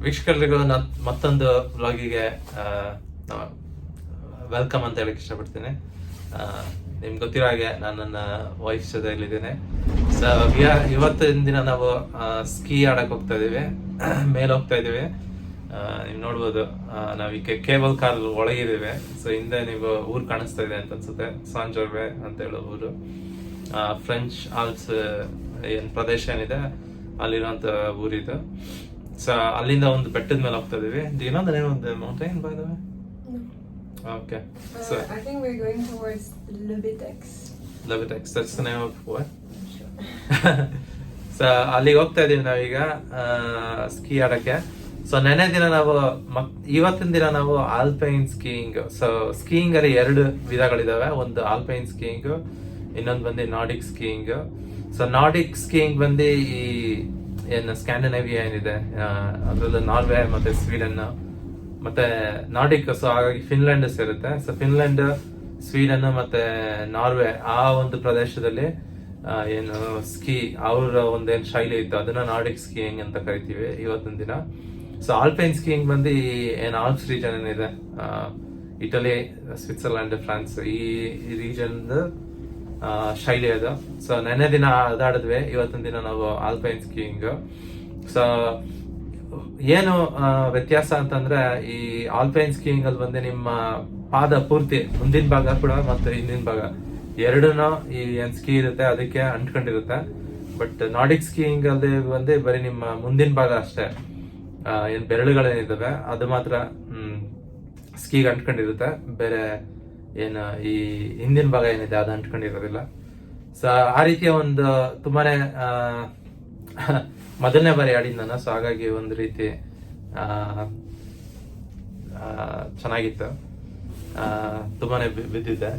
ವೀಕ್ಷಕರಿಗೂ ಮತ್ತೊಂದು ವ್ಲಾಗಿಗೆ ವೆಲ್ಕಮ್ ಅಂತ ಹೇಳಕ್ ಇಷ್ಟಪಡ್ತೀನಿ. ನಿಮ್ಗೆ ಗೊತ್ತಿರೋ ಹಾಗೆ ನಾನು ನನ್ನ ವೈಫ್ ಜೊತೆ ಇಲ್ಲಿದ್ದೇನೆ. ಸೊ ಇವತ್ತಿನ ದಿನ ನಾವು ಸ್ಕೀ ಆಡಕ್ ಹೋಗ್ತಾ ಇದೀವಿ, ಮೇಲೆ ಹೋಗ್ತಾ ಇದೀವಿ. ನೀವು ನೋಡ್ಬೋದು, ನಾವೀಗ ಕೇಬಲ್ ಕಾರ್ ಒಳಗಿದ್ದೀವಿ. ಸೊ ಹಿಂದೆ ನೀವು ಊರು ಕಾಣಿಸ್ತಾ ಇದೆ ಅಂತ ಅನ್ಸುತ್ತೆ, ಸಾಂಜೋರ್ವೆ ಅಂತ ಹೇಳೋ ಊರು. ಫ್ರೆಂಚ್ ಆಲ್ಸ್ ಏನ್ ಪ್ರದೇಶ ಏನಿದೆ ಅಲ್ಲಿರುವಂತ ಊರಿದು. ಸೊ ಅಲ್ಲಿಂದ ಒಂದು ಬೆಟ್ಟದ ಮೇಲೆ ಹೋಗ್ತಾ ಇದೀವಿ. Do you know the name of the mountain, by the way? No. Okay. So I think we're going towards Lebitex. Lebitex, that's the name of what? I'm sure. So ಅಲ್ಲಿಗೆ ಹೋಗ್ತಾ ಇದೀವಿ ನಾವೀಗ ಸ್ಕೀ ಆಡಕ್ಕೆ. ಸೊ ನೆನೆ ದಿನ ನಾವು ಇವತ್ತಿನ ದಿನ ನಾವು ಆಲ್ಪೈನ್ ಸ್ಕೀಯಿಂಗ್. ಸೊ ಸ್ಕೀಯಿಂಗ್ ಅಲ್ಲಿ 2 ವಿಧಗಳಿದಾವೆ. ಒಂದು ಆಲ್ಪೈನ್ ಸ್ಕೀಯಿಂಗ್, ಇನ್ನೊಂದು ಬಂದು Nordic skiing. So Nordic skiing ಬಂದು ಈ ಏನು ಸ್ಕ್ಯಾಂಡಿನೇವಿಯಾ ಏನಿದೆ ಅದ್ರಲ್ಲಿ ನಾರ್ವೆ ಮತ್ತೆ ಸ್ವೀಡನ್ ಮತ್ತೆ ನಾರ್ಡಿಕ್. ಸೊ ಹಾಗಾಗಿ ಫಿನ್ಲೆಂಡ್ ಸೇರುತ್ತೆ. ಸೊ ಫಿನ್ಲೆಂಡ್, ಸ್ವೀಡನ್ ಮತ್ತೆ ನಾರ್ವೆ ಆ ಒಂದು ಪ್ರದೇಶದಲ್ಲಿ ಏನು ಸ್ಕೀ ಅವರ ಒಂದೇನು ಶೈಲಿ ಇತ್ತು ಅದನ್ನ ನಾರ್ಡಿಕ್ ಸ್ಕೀಯಿಂಗ್ ಅಂತ ಕರಿತೀವಿ ಇವತ್ತಿನ ದಿನ. ಸೊ ಆಲ್ಪೈನ್ ಸ್ಕೀಯಿಂಗ್ ಬಂದು ಏನು ಆಲ್ಪ್ಸ್ ರೀಜನ್ ಏನಿದೆ, ಇಟಲಿ, ಸ್ವಿಟ್ಜರ್ಲ್ಯಾಂಡ್, ಫ್ರಾನ್ಸ್ ಈ ರೀಜನ್ ಶೈಲಿ ಅದು. ಸೊ ನೆನ್ನೆ ದಿನ ಅದಾಡಿದ್ವಿ, ಇವತ್ತಿನ ದಿನ ನಾವು ಆಲ್ಪೈನ್ ಸ್ಕೀಯಿಂಗ್. ಸೊ ಏನು ವ್ಯತ್ಯಾಸ ಅಂತಂದ್ರೆ, ಈ ಆಲ್ಪೈನ್ ಸ್ಕೀಯಿಂಗ್ ಅಲ್ಲಿ ಬಂದು ನಿಮ್ಮ ಪಾದ ಪೂರ್ತಿ ಮುಂದಿನ ಭಾಗ ಕೂಡ ಮತ್ತೆ ಹಿಂದಿನ ಭಾಗ ಎರಡನ್ನೂ ಈ ಏನ್ ಸ್ಕೀ ಇರುತ್ತೆ ಅದಕ್ಕೆ ಅಂಟ್ಕೊಂಡಿರುತ್ತೆ. ಬಟ್ ನಾರ್ಡಿಕ್ ಸ್ಕೀಯಿಂಗ್ ಅಲ್ಲಿ ಬಂದು ಬರೀ ನಿಮ್ಮ ಮುಂದಿನ ಭಾಗ ಅಷ್ಟೇ, ಏನ್ ಬೆರಳುಗಳೇನಿದಾವೆ ಅದು ಮಾತ್ರ ಸ್ಕೀಗೆ ಅಂಟ್ಕೊಂಡಿರುತ್ತೆ. ಬೇರೆ ಏನು ಈ ಹಿಂದಿನ ಭಾಗ ಏನಿದೆ ಅದು ಅಂಟ್ಕೊಂಡಿರೋದಿಲ್ಲ. ಸೊ ಆ ರೀತಿಯ ಒಂದು ತುಂಬಾನೇ ಮೊದಲನೇ ಬಾರಿ ಆಡಿದ್ ನಾನು. ಸೊ ಹಾಗಾಗಿ ಒಂದು ರೀತಿ ಚೆನ್ನಾಗಿತ್ತು, ತುಂಬಾನೇ ಬಿದ್ದಿದೆ.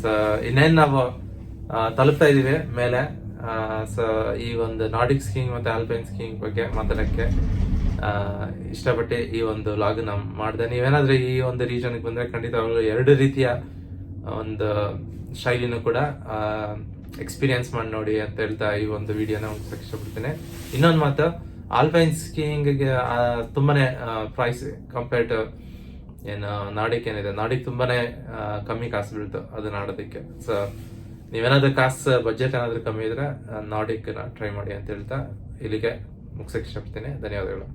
ಸೊ ಇನ್ನೇನು ನಾವು ತಲುಪ್ತಾ ಇದೀವಿ ಮೇಲೆ. ಸೊ ಈ ಒಂದು ನಾರ್ಡಿಕ್ ಸ್ಕೀಯಿಂಗ್ ಮತ್ತೆ ಆಲ್ಪೈನ್ ಸ್ಕೀಯಿಂಗ್ ಬಗ್ಗೆ ಮಾತಾಡಕ್ಕೆ ಇಷ್ಟಪಟ್ಟು ಈ ಒಂದು ಲಾಗ್ ನಾವು ಮಾಡಿದೆ. ನೀವೇನಾದ್ರೂ ಈ ಒಂದು ರೀಜನ್ಗೆ ಬಂದ್ರೆ ಖಂಡಿತ 2 ರೀತಿಯ ಒಂದು ಶೈಲಿನೂ ಕೂಡ ಎಕ್ಸ್ಪೀರಿಯನ್ಸ್ ಮಾಡಿ ನೋಡಿ ಅಂತ ಹೇಳ್ತಾ ಈ ಒಂದು ವಿಡಿಯೋನ ಮುಗಿಸಕ್ಕೆ ಇಷ್ಟಪಡ್ತೀನಿ. ಇನ್ನೊಂದು ಮಾತು, ಆಲ್ಪೈನ್ ಸ್ಕೀಯಿಂಗ್ಗೆ ತುಂಬಾನೇ ಪ್ರೈಸ್ ಕಂಪೇರ್ಡ್ ಟು ಏನು ನಾರ್ಡಿಕ್ ಏನಿದೆ. ನಾರ್ಡಿಕ್ ತುಂಬಾನೇ ಕಮ್ಮಿ ಕಾಸು ಬೀಳ್ತು ಅದನ್ನ ಆಡೋದಕ್ಕೆ. ಸೊ ನೀವೇನಾದ್ರೂ ಕಾಸು ಬಜೆಟ್ ಏನಾದ್ರೂ ಕಮ್ಮಿ ಇದ್ರೆ ನಾರ್ಡಿಕ್ ಟ್ರೈ ಮಾಡಿ ಅಂತ ಹೇಳ್ತಾ ಇಲ್ಲಿಗೆ ಮುಗಿಸಕ್ಕೆ ಇಷ್ಟಪಡ್ತೀನಿ. ಧನ್ಯವಾದಗಳು.